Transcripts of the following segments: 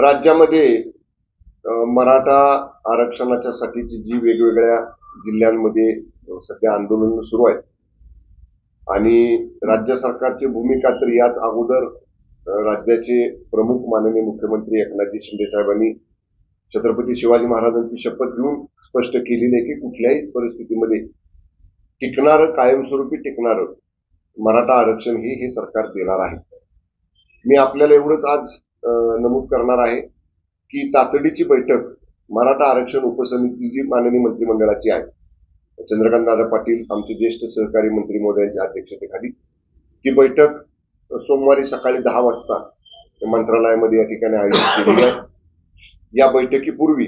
राज्यामध्ये मराठा आरक्षणाच्या साठीची जी वेगवेगळ्या जिल्ह्यांमध्ये सध्या आंदोलन सुरू आहे आणि राज्य सरकारची भूमिका तर याच अगोदर राज्याचे प्रमुख माननीय मुख्यमंत्री एकनाथजी शिंदे साहेबांनी छत्रपती शिवाजी महाराजांची शपथ घेऊन स्पष्ट केलेली आहे की कुठल्याही परिस्थितीमध्ये टिकणारं, कायमस्वरूपी टिकणारं मराठा आरक्षण हे सरकार देणार आहे. मी आपल्याला एवढंच आज नमूद करणार आहे की तातडीची बैठक मराठा आरक्षण उपसमितीची माननीय मंत्रिमंडळाची आहे. चंद्रकांत दादा पाटील आमचे ज्येष्ठ सहकारी मंत्री महोदयांच्या अध्यक्षतेखाली ती बैठक सोमवारी सकाळी 10 वाजता मंत्रालयामध्ये या ठिकाणी आयोजित केलेली आहे. या बैठकीपूर्वी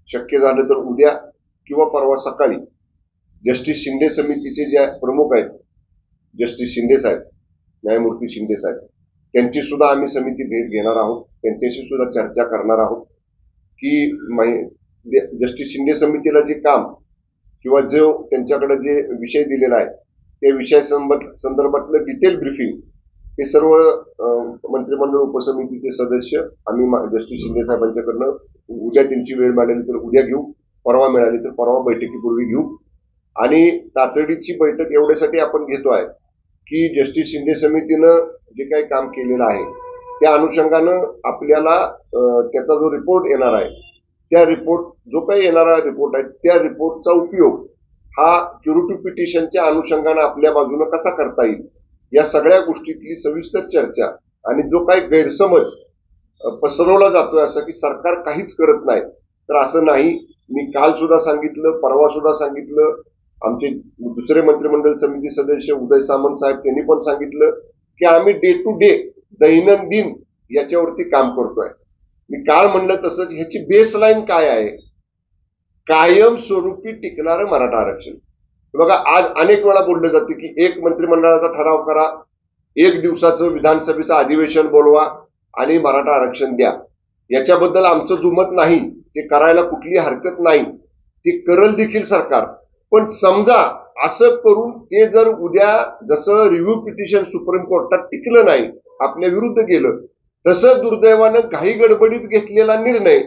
शक्य झालं तर उद्या किंवा परवा सकाळी जस्टिस शिंदे समितीचे जे प्रमुख आहेत, जस्टिस शिंदे साहेब, न्यायमूर्ती शिंदे साहेब, त्यांची सुद्धा आम्ही समिती भेट घेणार आहोत. त्यांच्याशी सुद्धा चर्चा करणार आहोत की जस्टिस शिंदे समितीला जे काम किंवा जो त्यांच्याकडे जे विषय दिलेला आहे त्या विषया संदर्भातलं डिटेल ब्रीफिंग हे सर्व मंत्रिमंडळ उपसमितीचे सदस्य आम्ही जस्टिस शिंदे साहेबांच्याकडनं उद्या त्यांची वेळ मिळाली तर उद्या घेऊ, परवा मिळाली तर परवा बैठकीपूर्वी घेऊ. आणि तातडीची बैठक एवढ्यासाठी आपण घेतो आहे की जस्टिस शिंदे समितीनं जे काही काम केलेलं आहे त्या अनुषंगानं आपल्याला त्याचा जो रिपोर्ट येणार आहे त्या रिपोर्ट जो काही येणारा रिपोर्ट आहे त्या रिपोर्टचा उपयोग हा क्युरेटिव्ह पिटिशनच्या अनुषंगानं आपल्या बाजूने कसा करता येईल या सगळ्या गोष्टीतली सविस्तर चर्चा आणि जो काही गैरसमज पसरवला जातोय असं की सरकार काहीच करत नाही, तर असं नाही. मी काल सुद्धा सांगितलं, परवा सुद्धा सांगितलं, आमचे दुसरे मंत्रिमंडळ समिती सदस्य उदय सामंत साहेब त्यांनी पण सांगितलं की आम्ही डे टू डे दैनंदिन याच्यावरती काम करतोय. मी काल म्हणलं तसंच ह्याची बेसलाईन काय आहे, कायमस्वरूपी टिकणारं मराठा आरक्षण. बघा, आज अनेक वेळा बोललं जाते की एक मंत्रिमंडळाचा ठराव करा, 1 दिवसाचं विधानसभेचं अधिवेशन बोलवा आणि मराठा आरक्षण द्या. याच्याबद्दल आमचं दुमत नाही, ते करायला कुठली हरकत नाही, ते करल देखील सरकार. पण समजा असं करून ते जर उद्या जसं रिव्ह्यू पिटिशन सुप्रीम कोर्टात टिकलं नाही, आपल्या विरुद्ध गेलं, तसं दुर्दैवानं घाई गडबडीत घेतलेला निर्णय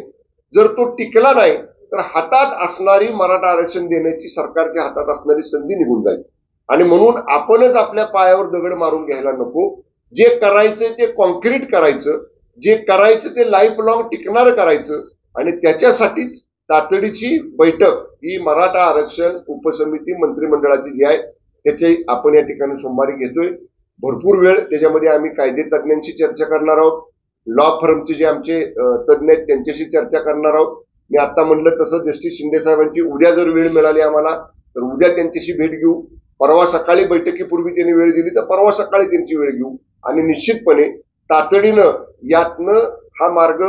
जर तो टिकला नाही तर हातात असणारी मराठा आरक्षण देण्याची सरकारच्या हातात असणारी संधी निघून जाईल. आणि म्हणून आपणच आपल्या पायावर दगड मारून घ्यायला नको. जे करायचं ते कॉन्क्रीट करायचं, जे करायचं ते लाईफ लॉंग टिकणारं करायचं. आणि त्याच्यासाठीच तातडीची बैठक ही मराठा आरक्षण उपसमिती मंत्रिमंडळाची जी आहे त्याची आपण या ठिकाणी सोमवारी घेतोय. भरपूर वेळ त्याच्यामध्ये आम्ही कायदे तज्ञांशी चर्चा करणार आहोत, लॉ फर्मचे जे आमचे तज्ञ आहेत त्यांच्याशी चर्चा करणार आहोत. मी आता म्हणलं तसं जस्टिस शिंदे साहेबांची उद्या जर वेळ मिळाली आम्हाला तर उद्या त्यांच्याशी भेट घेऊ, परवा सकाळी बैठकीपूर्वी त्यांनी वेळ दिली तर परवा सकाळी त्यांची वेळ घेऊ. आणि निश्चितपणे तातडीनं यातनं हा मार्ग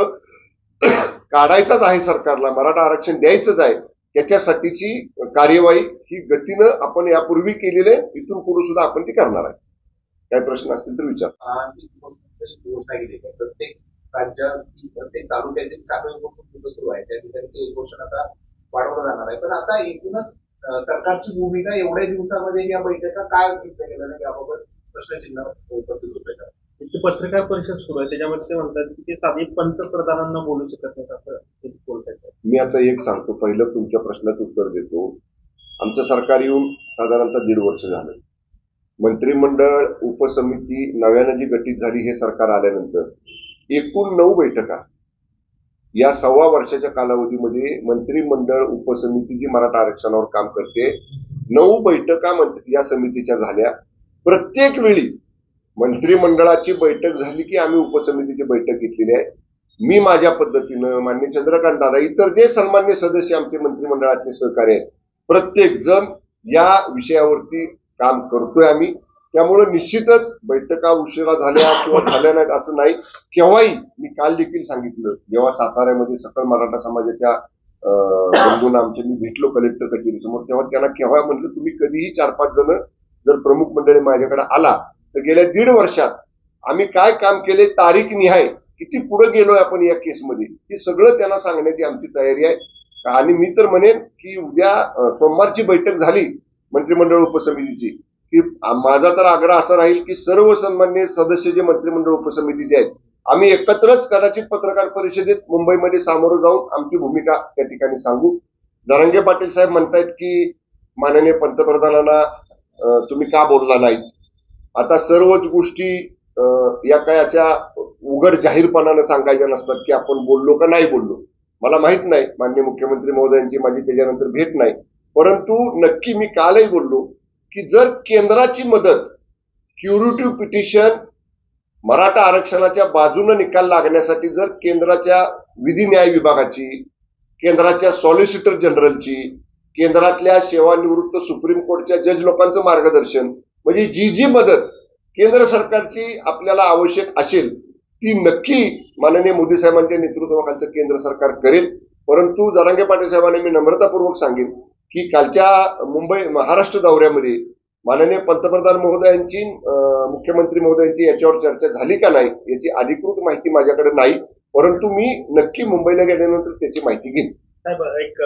काढायचाच आहे, सरकारला मराठा आरक्षण द्यायचंच आहे. त्याच्यासाठीची कार्यवाही ही गतीनं आपण यापूर्वी केलेली आहे, इथून पुढे सुद्धा आपण ती करणार आहे. काय प्रश्न असतील तर विचार. प्रत्येक राज्यात प्रत्येक तालुक्यातील साखळी सुरू आहे, त्या ठिकाणी ते उपोषण आता वाढवलं जाणार आहे. पण आता एकूणच सरकारची भूमिका एवढ्या दिवसामध्ये या बैठका काय घेतल्या गेल्या नाही याबाबत प्रश्नचिन्ह उपस्थित होत आहे. त्याची पत्रकार परिषद सुरू आहे, त्याच्यामध्ये ते म्हणतात की ते साधी पंतप्रधानांना बोलू शकत नाही असं बोलतात. मी आता एक सांगतो, पहिलं तुमच्या प्रश्नाचं उत्तर देतो. आमचं सरकार येऊन साधारणतः 1.5 वर्ष झालं. मंत्रिमंडळ उपसमिती नव्यानं जी गठीत झाली हे सरकार आल्यानंतर एकूण 9 बैठका या 1.25 वर्षाच्या कालावधीमध्ये मंत्रिमंडळ उपसमिती जी मराठा आरक्षणावर काम करते 9 बैठका या समितीच्या झाल्या. प्रत्येक वेळी मंत्रिमंडळाची बैठक झाली की आम्ही उपसमितीची बैठक घेतलेली आहे. मी माझ्या पद्धतीनं, माननीय चंद्रकांत दादा, इतर जे सन्मान्य सदस्य आमचे मंत्रिमंडळातले सहकारी आहेत, प्रत्येक जण या विषयावरती काम करतोय आम्ही. त्यामुळे निश्चितच बैठका उशिरा झाल्या किंवा झाल्या नाहीत असं नाही. केव्हाही मी काल देखील सांगितलं, जेव्हा साताऱ्यामध्ये सकल मराठा समाजाच्या बंधूंना आमचे मी भेटलो कलेक्टर कचेरी समोर, तेव्हा त्यांना केव्हा म्हटलं तुम्ही कधीही 4-5 जण जर प्रमुख मंडळी माझ्याकडे आला तर गेल्या 1.5 वर्षात आम्ही काय काम केले, तारीख निहाय किती पुढे गेलोय आपण या केसमध्ये, हे सगळं त्यांना सांगण्याची आमची तयारी आहे. आणि मी तर म्हणेन की उद्या सोमवारची बैठक झाली मंत्रिमंडळ उपसमितीची की माझा तर आग्रह असा राहील की सर्व सन्मान्य सदस्य जे मंत्रिमंडळ उपसमितीचे आहेत आम्ही एकत्रच कदाचित पत्रकार परिषदेत मुंबईमध्ये सामोरं जाऊन आमची भूमिका त्या ठिकाणी सांगू. जरांगे पाटील साहेब म्हणतायत की माननीय पंतप्रधानांना तुम्ही का बोलला नाही. आता सर्वच गोष्टी या काय अशा उघड जाहीरपणानं सांगायच्या नसतात की आपण बोललो का नाही बोललो. मला माहित नाही, माननीय मुख्यमंत्री महोदयांची माझी त्याच्यानंतर भेट नाही, परंतु नक्की मी कालही बोललो की जर केंद्राची मदत क्युरेटिव्ह पिटिशन मराठा आरक्षणाच्या बाजूने निकाल लागण्यासाठी जर केंद्राच्या विधी न्याय विभागाची, केंद्राच्या सॉलिसिटर जनरलची, केंद्रातल्या सेवानिवृत्त सुप्रीम कोर्टच्या जज लोकांचं मार्गदर्शन, म्हणजे जी जी मदत केंद्र सरकारची आपल्याला आवश्यक असेल ती नक्की माननीय मोदी साहेबांच्या नेतृत्वाखालचं केंद्र सरकार करेल. परंतु जरांगे पाटील साहेबांना मी नम्रतापूर्वक सांगेन की कालच्या महाराष्ट्र दौऱ्यामध्ये माननीय पंतप्रधान महोदयांची, मुख्यमंत्री महोदयांची याच्यावर चर्चा झाली का नाही याची अधिकृत माहिती माझ्याकडे नाही, परंतु मी नक्की मुंबईला गेल्यानंतर त्याची माहिती घेईन. साहेब, एक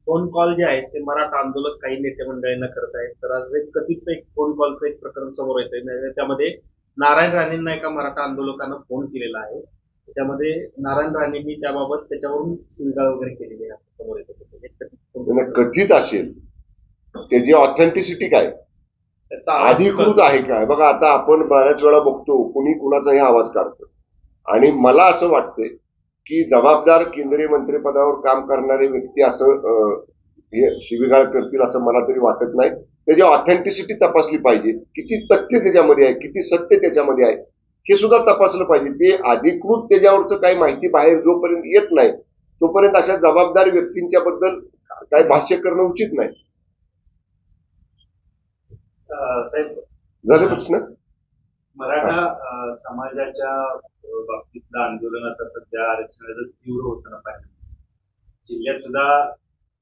फोन कॉल जे आहेत ते मराठा आंदोलक काही नेते मंडळींना करत आहेत. तर आज एक कथित एक फोन कॉलचं एक प्रकरण समोर येतंय. त्यामध्ये नारायण राणेंना एका मराठा आंदोलकानं फोन केलेला आहे. त्यामध्ये नारायण राणेंनी त्याबाबत त्याच्यावरून शिवीगाळ वगैरे केलेली आहे समोर येतं. कथित असेल त्याची ऑथेंटिसिटी काय, अधिकृत आहे काय? बघा, आता आपण बऱ्याच वेळा बघतो कुणी कुणाचाही आवाज काढतो आणि मला असं वाटतंय की जबाबदार केंद्रीय मंत्रिपदावर काम करणारे व्यक्ती असं हे शिवीगाळ करतील असं मला तरी वाटत नाही. त्याची ऑथेंटिसिटी तपासली पाहिजे, किती तथ्य त्याच्यामध्ये आहे, किती सत्य त्याच्यामध्ये आहे हे सुद्धा तपासलं पाहिजे. ते अधिकृत त्याच्यावरचं काही माहिती बाहेर जोपर्यंत येत नाही तोपर्यंत अशा जबाबदार व्यक्तींच्या बद्दल काही भाष्य करणं उचित नाही. साहेब, झालं प्रश्न? मराठा समाजाच्या बाबतीतलं आंदोलन आता सध्या आरक्षणाचं तीव्र होताना पाहिजे. जिल्ह्यात सुद्धा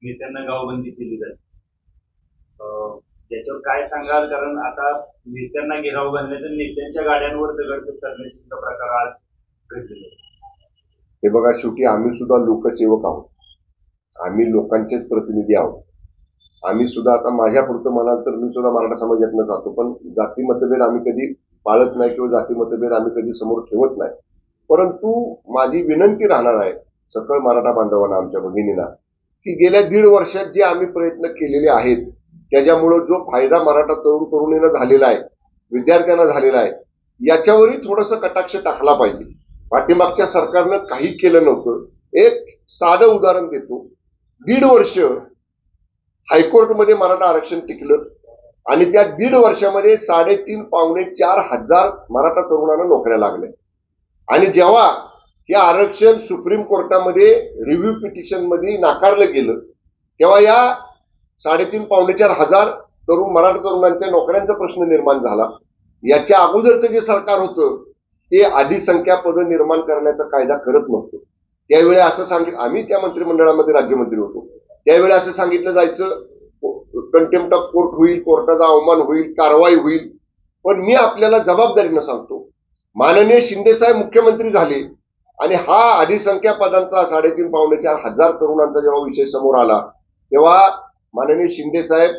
नेत्यांना गावबंदी केली जाते. याच्यावर काय सांगाल? कारण आता नेत्यांना घेराव घालण्याचं, नेत्यांच्या गाड्यांवर दगडफेक करण्याचे प्रकार आज घडलेले. हे बघा, शेवटी आम्ही सुद्धा लोकसेवक आहोत, आम्ही लोकांचेच प्रतिनिधी आहोत. आम्ही सुद्धा आता माझ्यापुरतं म्हणाल तर मी सुद्धा मराठा समाजातनं जातो, पण जाती मतभेद आम्ही कधी पाळत नाही किंवा जाती मतभेद आम्ही कधी समोर ठेवत नाही. परंतु माझी विनंती राहणार आहे सकळ मराठा बांधवांना, आमच्या भगिनींना, की गेल्या 1.5 वर्षात जे आम्ही प्रयत्न केलेले आहेत त्याच्यामुळं जो फायदा मराठा तरुण तरुणींना झालेला आहे, विद्यार्थ्यांना झालेला आहे, याच्यावरही थोडंसं कटाक्ष टाकला पाहिजे. पाठीमागच्या सरकारनं काही केलं नव्हतं. एक साधं उदाहरण देतो. 1.5 वर्ष हायकोर्टमध्ये मराठा आरक्षण टिकलं आणि त्या 1.5 वर्षामध्ये 3,500-4 हजार मराठा तरुणांना नोकऱ्या लागल्या. आणि जेव्हा हे आरक्षण सुप्रीम कोर्टामध्ये रिव्ह्यू पिटिशन मध्ये नाकारलं गेलं तेव्हा या 3,500-4 हजार मराठा तरुणांच्या नोकऱ्यांचा प्रश्न निर्माण झाला. याच्या अगोदरचं जे सरकार होतं ते अधिसंख्या पदं निर्माण करण्याचा कायदा करत नव्हतं. त्यावेळी असं सांगितलं, आम्ही त्या मंत्रिमंडळामध्ये राज्यमंत्री होतो, त्यावेळी असं सांगितलं जायचं कंटेम्प्ट ऑफ कोर्ट होईल, कोर्टाचा अवमान होईल, कारवाई होईल. पण मी आपल्याला जबाबदारीनं सांगतो, माननीय शिंदे साहेब मुख्यमंत्री झाले आणि हा अधिसंख्या पदांचा 3,500-4 हजार तरुणांचा जेव्हा विषय समोर आला तेव्हा माननीय शिंदे साहेब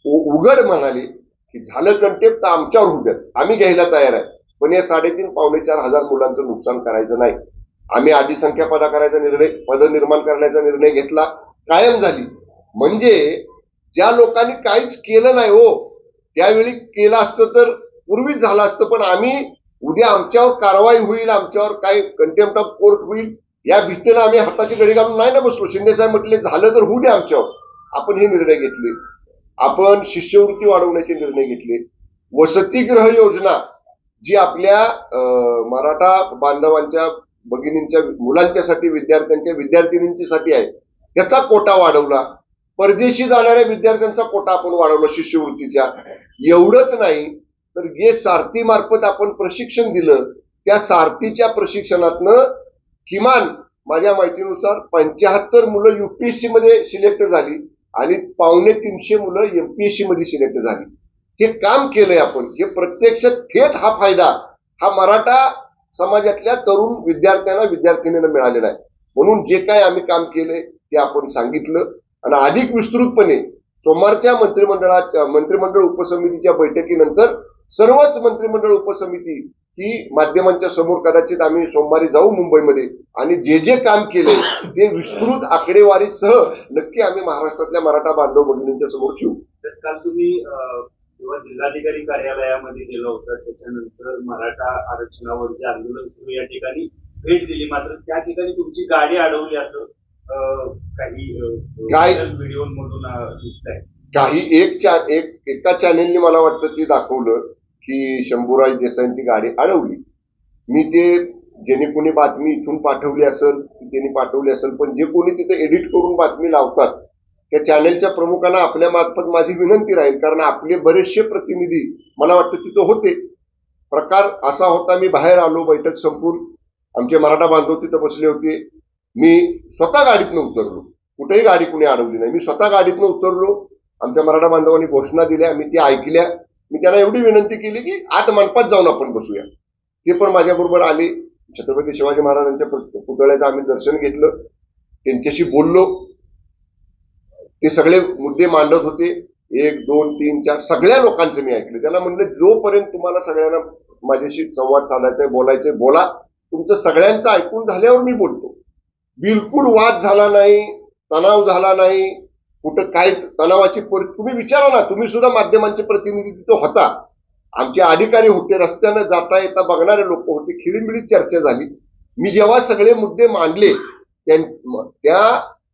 उघड म्हणाले की झालं कंटेम्प्ट तर आमच्यावर होऊ द्या, आम्ही घ्यायला तयार आहे, पण या 3,500-4 हजार मुलांचं नुकसान करायचं नाही. आम्ही अधिसंख्या पद निर्माण करण्याचा निर्णय घेतला, कायम झाली. म्हणजे ज्या लोकांनी काहीच केलं नाही हो, त्यावेळी केलं असतं तर पूर्वीच झालं असतं. पण आम्ही उद्या आमच्यावर कारवाई होईल, आमच्यावर काही कंटेम्प्ट ऑफ कोर्ट होईल या भीतीनं आम्ही हाताची घडी घालून नाही ना बसलो. शिंदे साहेब म्हटले झालं तर होऊ द्या आमच्यावर. आपण हे निर्णय घेतले. आपण शिष्यवृत्ती वाढवण्याचे निर्णय घेतले. वसतिगृह योजना जी आपल्या मराठा बांधवांच्या भगिनींच्या मुलांच्यासाठी, विद्यार्थिनींच्यासाठी आहे, त्याचा कोटा वाढवला. परदेशी जाणाऱ्या विद्यार्थ्यांचा कोटा आपण वाढवला शिष्यवृत्तीच्या. एवढंच नाही तर जे सारथी मार्फत आपण प्रशिक्षण दिलं त्या सारथीच्या प्रशिक्षणातनं किमान माझ्या माहितीनुसार 75 मुलं युपीएससी मध्ये सिलेक्ट झाली आणि 250 मुलं एमपीएससी मध्ये सिलेक्ट झाली. हे काम केलंय आपण. हे प्रत्यक्ष थेट हा फायदा हा मराठा समाजातल्या तरुण विद्यार्थ्यांना, विद्यार्थिनींना मिळालेला आहे. म्हणून जे काय आम्ही काम केलंय ते आपण सांगितलं आणि अधिक विस्तृतपणे सोमवारच्या मंत्रिमंडळ उपसमितीच्या बैठकीनंतर सर्वच मंत्रिमंडळ उपसमिती की माध्यमांच्या समोर कदाचित आम्ही सोमवारी जाऊ मुंबईमध्ये आणि जे जे काम केले ते विस्तृत आकडेवारीसह नक्की आम्ही महाराष्ट्रातल्या मराठा बांधव भगिनींच्या समोर ठेवू. तर काल तुम्ही जेव्हा जिल्हाधिकारी कार्यालयामध्ये गेला होता त्याच्यानंतर मराठा आरक्षणावर जे आंदोलन सुरू या ठिकाणी भेट दिली, मात्र त्या ठिकाणी तुमची गाडी अडवली असं काही व्हिडिओ मधून दिसत आहे. काही एका चॅनेलने मला वाटतं ते दाखवलं की शंभूराज देसाईंची गाडी अडवली. मी ते ज्याने कोणी बातमी इथून पाठवली असेल त्यांनी पाठवली असेल, पण जे कोणी तिथे एडिट करून बातमी लावतात त्या चॅनेलच्या प्रमुखांना आपल्या मार्फत माझी विनंती राहील, कारण आपले बरेचसे प्रतिनिधी मला वाटतं तिथं होते. प्रकार असा होता, मी बाहेर आलो, बैठक संपून आमचे मराठा बांधव तिथं बसले होते. मी स्वतः गाडीतनं उतरलो, कुठेही गाडी कुणी अडवली नाही. मी स्वतः गाडीतनं उतरलो, आमच्या मराठा बांधवांनी घोषणा दिल्या, मी त्या ऐकल्या. मी त्यांना एवढी विनंती केली की आत मंडपात जाऊन आपण बसूया. ते पण माझ्याबरोबर आले. छत्रपती शिवाजी महाराजांच्या पुतळ्याचं आम्ही दर्शन घेतलं, त्यांच्याशी बोललो. ते सगळे मुद्दे मांडत होते, 1, 2, 3, 4 सगळ्या लोकांचं मी ऐकलं. त्यांना म्हणलं जोपर्यंत तुम्हाला सगळ्यांना माझ्याशी संवाद साधायचाय, बोलायचंय, बोला. तुमचं सगळ्यांचं ऐकून झाल्यावर मी बोलतो. बिलकुल वाद झाला नाही, तणाव झाला नाही, कुठं काय तणावाची तुम्ही विचारा ना, तुम्ही सुद्धा माध्यमांचे प्रतिनिधी तिथं होता, आमचे अधिकारी होते, रस्त्यानं जाता येता बघणारे लोक होते, खिळीमिळीत चर्चा झाली. मी जेव्हा सगळे मुद्दे मांडले त्या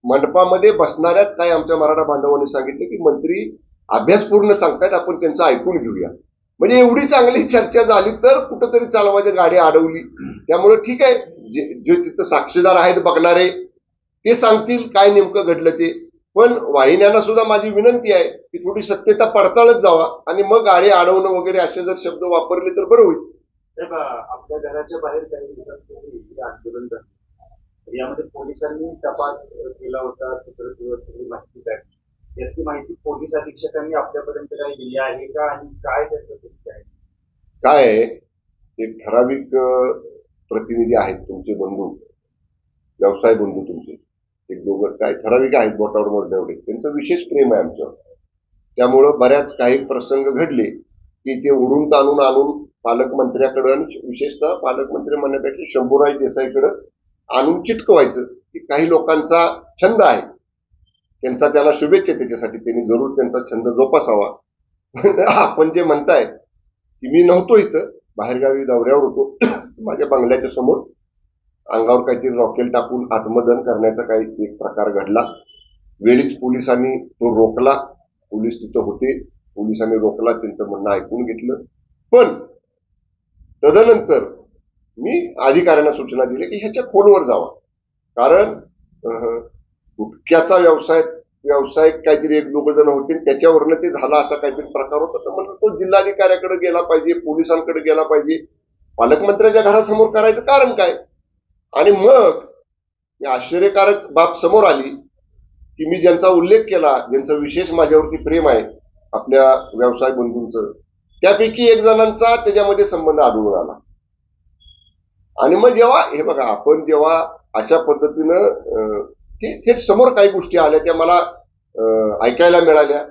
मंडपामध्ये बसणाऱ्याच काय आमच्या मराठा बांधवांनी सांगितले की मंत्री अभ्यासपूर्ण सांगतायत, आपण त्यांचं ऐकून घेऊया. म्हणजे एवढी चांगली चर्चा झाली तर कुठंतरी चालवायची गाडी अडवली. त्यामुळे ठीक आहे, जे तिथं साक्षीदार आहेत बघणारे ते सांगतील काय नेमकं घडलं ते. पण वाहिन्यांना सुद्धा माझी विनंती आहे की थोडी सत्यता पडताळत जावा आणि मग गाडी अडवणं वगैरे असे जर शब्द वापरले तर बरं होईल. आपल्या घराच्या बाहेर काही आंदोलन झालं, यामध्ये पोलिसांनी तपास केला होता, सगळी माहिती काढली. याची माहिती पोलीस अधीक्षकांनी आपल्यापर्यंत काही दिली आहे का, आणि काय त्याचं सत्य आहे? काय आहे, एक ठराविक प्रतिनिधी आहेत तुमचे बंधू, व्यवसाय बंधू तुमचे, एक दोघं काय ठराविक आहेत, बोटावर मोजण्यावर, त्यांचं विशेष प्रेम आहे आमच्यावर. त्यामुळं बऱ्याच काही प्रसंग घडले की ते ओढून ताणून आणून पालकमंत्र्याकडे, आणि विशेषतः पालकमंत्री म्हणण्यापेक्षा शंभूराज देसाईकडे आणून चिटकवायचं. की काही लोकांचा छंद आहे, त्यांचा त्याला शुभेच्छा, त्याच्यासाठी त्यांनी जरूर त्यांचा छंद जोपासावा. आपण जे म्हणताय की मी नव्हतो इथं, बाहेरगावी दौऱ्यावर होतो, माझ्या बंगल्याच्या समोर अंगावर काहीतरी रॉकेल टाकून आत्मदहन करण्याचा काही एक प्रकार घडला. वेळीच पोलिसांनी तो रोखला, पोलीस तिथं होते, पोलिसांनी रोखला, त्यांचं म्हणणं ऐकून घेतलं. पण तदनंतर मी अधिकाऱ्यांना सूचना दिली की ह्याच्या खोलवर जावा, कारण गुटख्याचा व्यवसाय काहीतरी 1-2 जण होते, त्याच्यावरनं ते झाला असा काहीतरी प्रकार होता. तर म्हणलं तो जिल्हाधिकाऱ्याकडे गेला पाहिजे, पोलिसांकडे गेला पाहिजे, पालकमंत्र्याच्या घरासमोर करायचं कारण काय. आणि मग आश्चर्यकारक बाब समोर आली की मी ज्यांचा उल्लेख केला, ज्यांचं विशेष माझ्यावरती प्रेम आहे आपल्या व्यवसाय बंधूंचं, त्यापैकी 1 जणांचा त्याच्यामध्ये संबंध आढळून आला. आणि मग जेव्हा हे बघा, आपण जेव्हा अशा पद्धतीनं थेट समोर काही गोष्टी आल्या त्या मला ऐकायला मिळाल्या,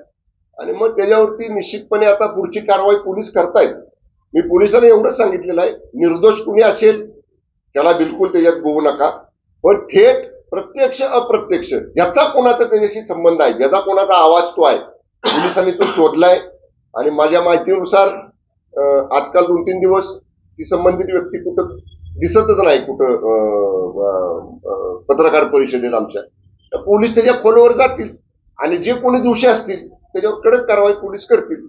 आणि मग त्याच्यावरती निश्चितपणे आता पुढची कारवाई पोलीस करतायत. मी पोलिसांना एवढंच सांगितलेलं आहे, निर्दोष कुणी असेल त्याला बिलकुल त्याच्यात गोवू नका, पण थेट प्रत्यक्ष अप्रत्यक्ष ज्याचा कोणाचा त्याच्याशी संबंध आहे, ज्याचा कोणाचा आवाज तो आहे, पोलिसांनी तो शोधलाय. आणि माझ्या माहितीनुसार आजकाल 2-3 दिवस ती संबंधित व्यक्ती कुठं दिसतच नाही, कुठं पत्रकार परिषदेत आमच्या. पोलीस त्याच्या खोलवर जातील आणि जे कोणी दोषी असतील त्याच्यावर कडक कारवाई पोलीस करतील.